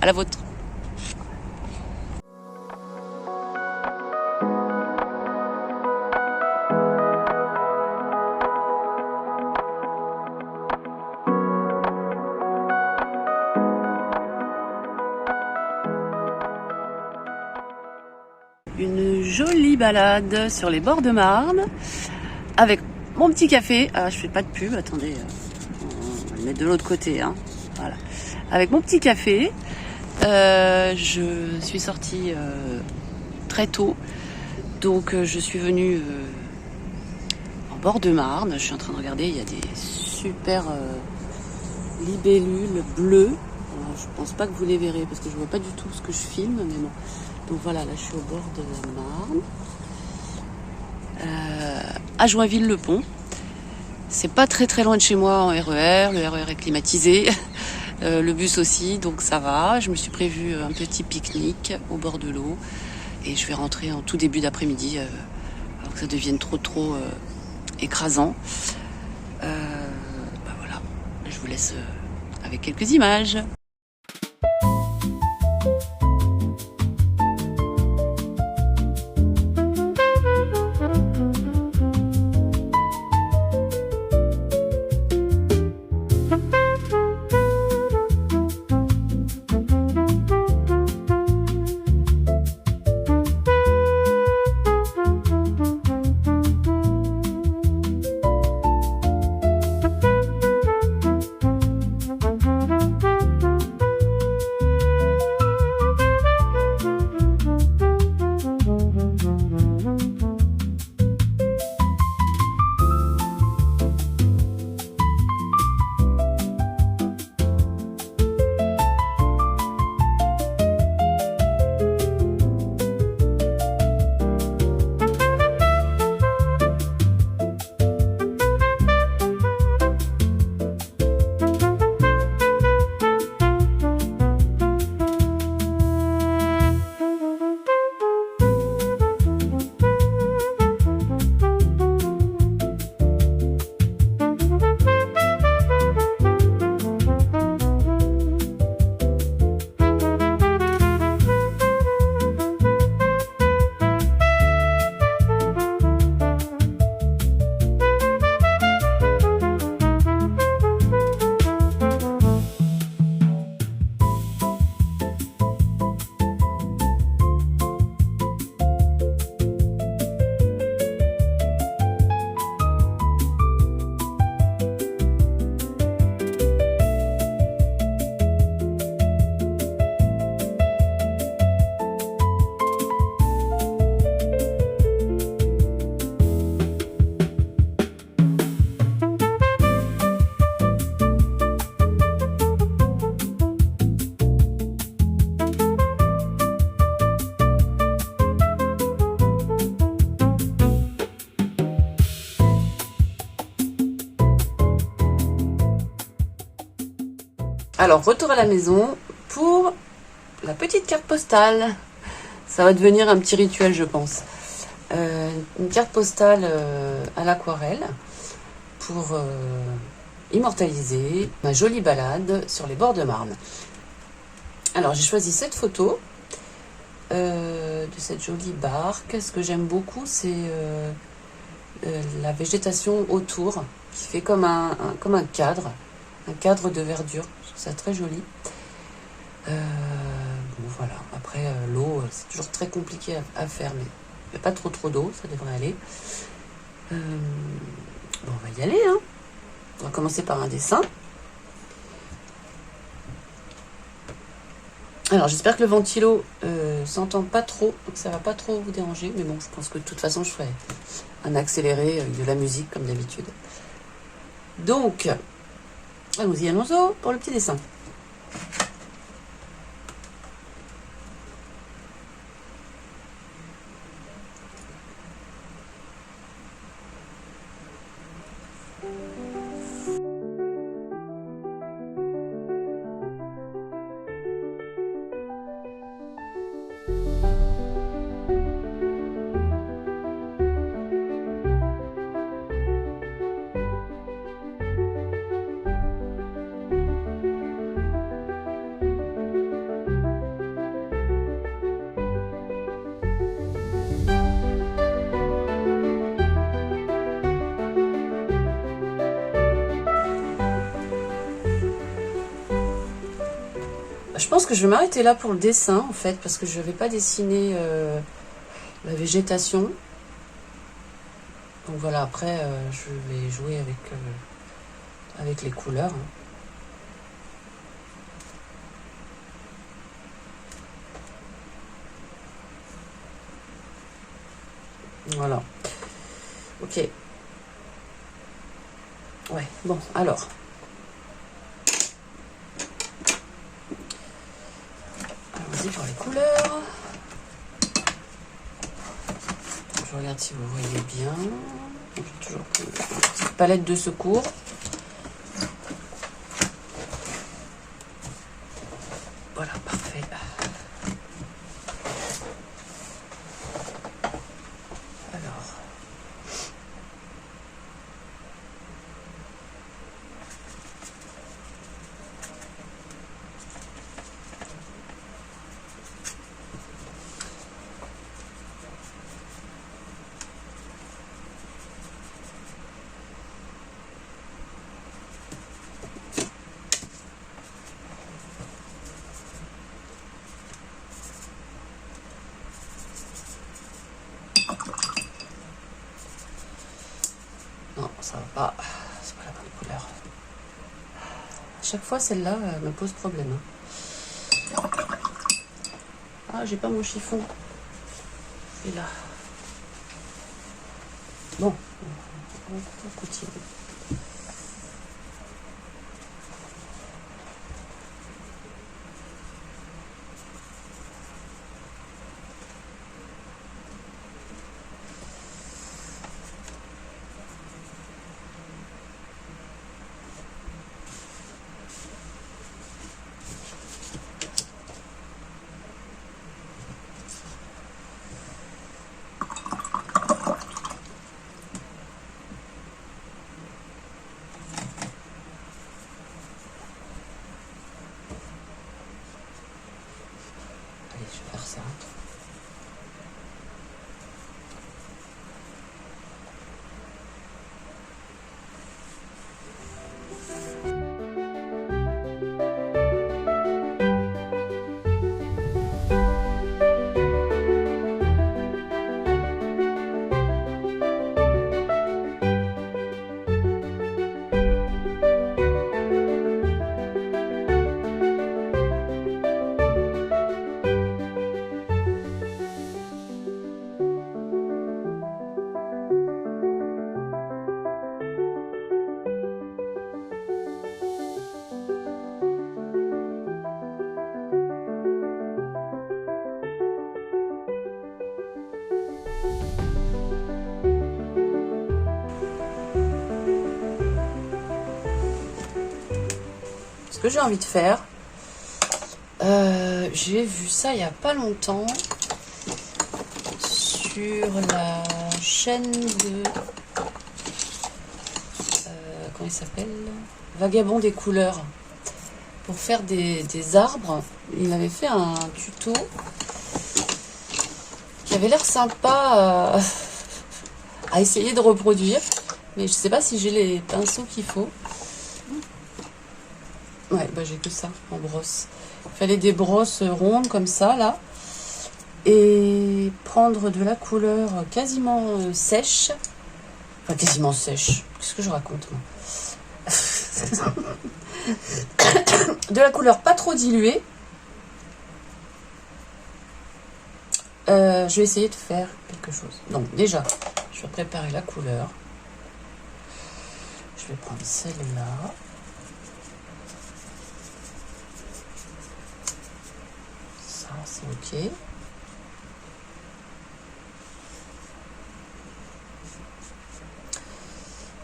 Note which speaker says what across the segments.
Speaker 1: À la vôtre. Une jolie balade sur les bords de Marne avec mon petit café. Ah, je fais pas de pub, attendez, on va le mettre de l'autre côté, hein. Voilà. Avec mon petit café, je suis sortie très tôt, donc je suis venue en bord de Marne. Je suis en train de regarder, il y a des super libellules bleues. Alors, je pense pas que vous les verrez parce que je vois pas du tout ce que je filme, mais bon. Donc voilà, là je suis au bord de la Marne, à Joinville-le-Pont. C'est pas très très loin de chez moi en RER, le RER est climatisé, le bus aussi, donc ça va. Je me suis prévu un petit pique-nique au bord de l'eau et je vais rentrer en tout début d'après-midi avant que ça devienne trop écrasant. Voilà, je vous laisse avec quelques images. Alors, retour à la maison pour la petite carte postale. Ça va devenir un petit rituel, je pense. Une carte postale à l'aquarelle pour immortaliser ma jolie balade sur les bords de Marne. Alors, j'ai choisi cette photo de cette jolie barque. Ce que j'aime beaucoup, c'est la végétation autour qui fait comme un cadre de verdure. Je trouve ça très joli. Bon, voilà. Après, l'eau, c'est toujours très compliqué à faire, mais il n'y a pas trop d'eau, ça devrait aller. Bon, on va y aller, hein. On va commencer par un dessin. Alors, j'espère que le ventilo s'entend pas trop, donc ça va pas trop vous déranger. Mais bon, je pense que de toute façon, je ferai un accéléré avec de la musique, comme d'habitude. Donc, allons-y pour le petit dessin. Je pense que je vais m'arrêter là pour le dessin, en fait, parce que je ne vais pas dessiner la végétation. Donc voilà, après, je vais jouer avec les couleurs. Voilà. Ok. Ouais, bon, alors. Allons-y pour les couleurs. Je regarde si vous voyez bien. J'ai toujours une petite palette de secours. Voilà, parfait. Alors. Non, ça va pas. C'est pas la bonne couleur. À chaque fois, celle-là me pose problème. Ah, j'ai pas mon chiffon. Et là. Bon, on va continuer. Allez, je vais faire ça. Ce que j'ai envie de faire, j'ai vu ça il n'y a pas longtemps sur la chaîne de comment il s'appelle, Vagabond des couleurs, pour faire des arbres. Il avait fait un tuto qui avait l'air sympa à essayer de reproduire, mais je sais pas si j'ai les pinceaux qu'il faut. Ouais, bah j'ai que ça en brosse. Il fallait des brosses rondes comme ça là, et prendre de la couleur quasiment sèche. Enfin, quasiment sèche. Qu'est-ce que je raconte, moi? De la couleur pas trop diluée. Je vais essayer de faire quelque chose. Donc déjà, je vais préparer la couleur. Je vais prendre celle-là. Ça, c'est ok.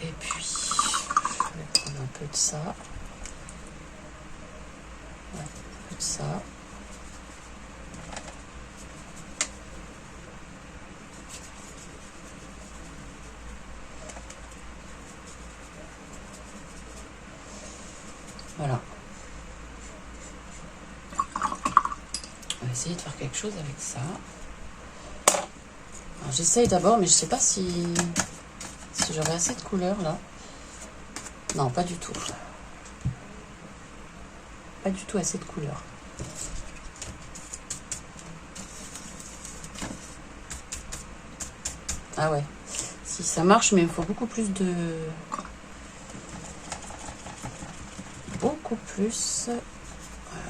Speaker 1: Et puis, je vais prendre un peu de ça. Ouais, un peu de ça. Voilà. On va essayer de faire quelque chose avec ça. J'essaye d'abord, mais je sais pas si j'aurai assez de couleurs là. Non, pas du tout. Pas du tout assez de couleurs. Ah ouais, si ça marche, mais il faut beaucoup plus de...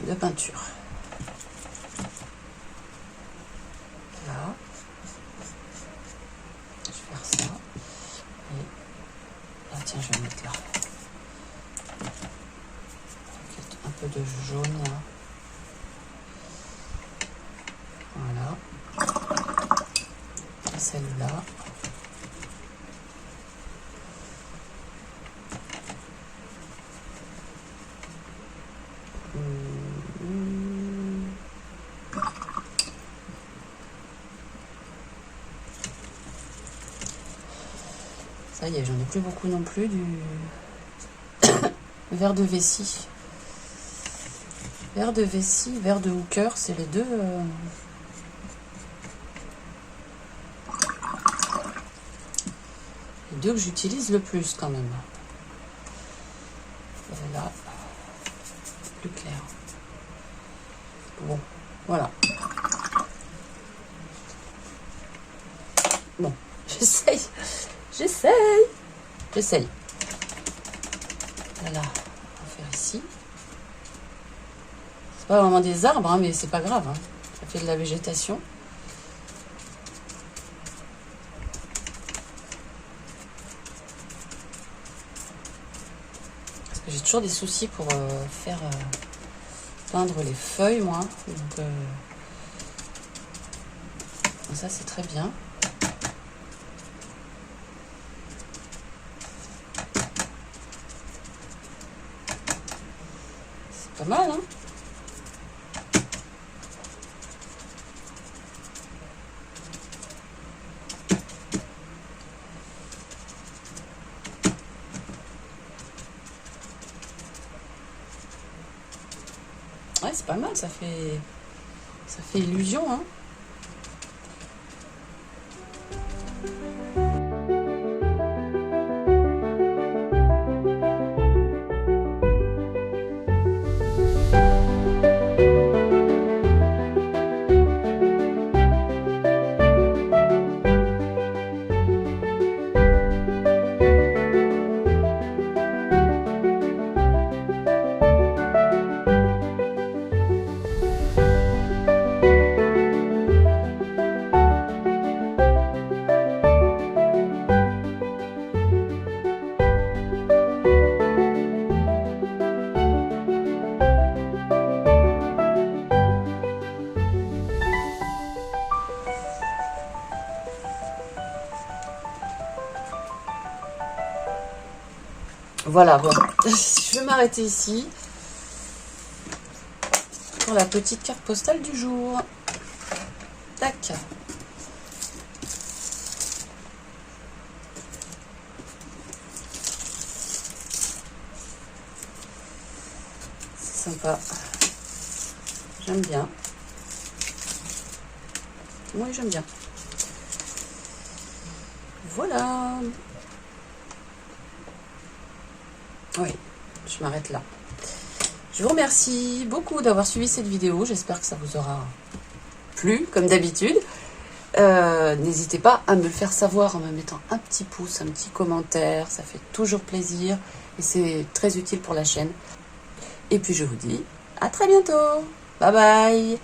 Speaker 1: de peinture. Là. Je vais faire ça. Et... ah tiens, je vais mettre là. Un peu de jaune là. Voilà. Et celle-là. Ça y est, j'en ai plus beaucoup non plus du verre de vessie. Verre de vessie, verre de hooker, c'est les deux. Les deux que j'utilise le plus quand même. Et là, plus clair. Bon, voilà. Bon, j'essaye. Voilà, on va faire ici. C'est pas vraiment des arbres, hein, mais c'est pas grave. Hein. Ça fait de la végétation. Parce que j'ai toujours des soucis pour faire peindre les feuilles, moi. Donc, ça, c'est très bien. C'est pas mal, hein? Ouais, c'est pas mal, ça fait illusion, hein. Voilà, bon, je vais m'arrêter ici pour la petite carte postale du jour. Tac. C'est sympa. J'aime bien. Oui, j'aime bien. Voilà. Oui, je m'arrête là. Je vous remercie beaucoup d'avoir suivi cette vidéo. J'espère que ça vous aura plu, comme d'habitude. N'hésitez pas à me le faire savoir en me mettant un petit pouce, un petit commentaire. Ça fait toujours plaisir et c'est très utile pour la chaîne. Et puis je vous dis à très bientôt. Bye bye.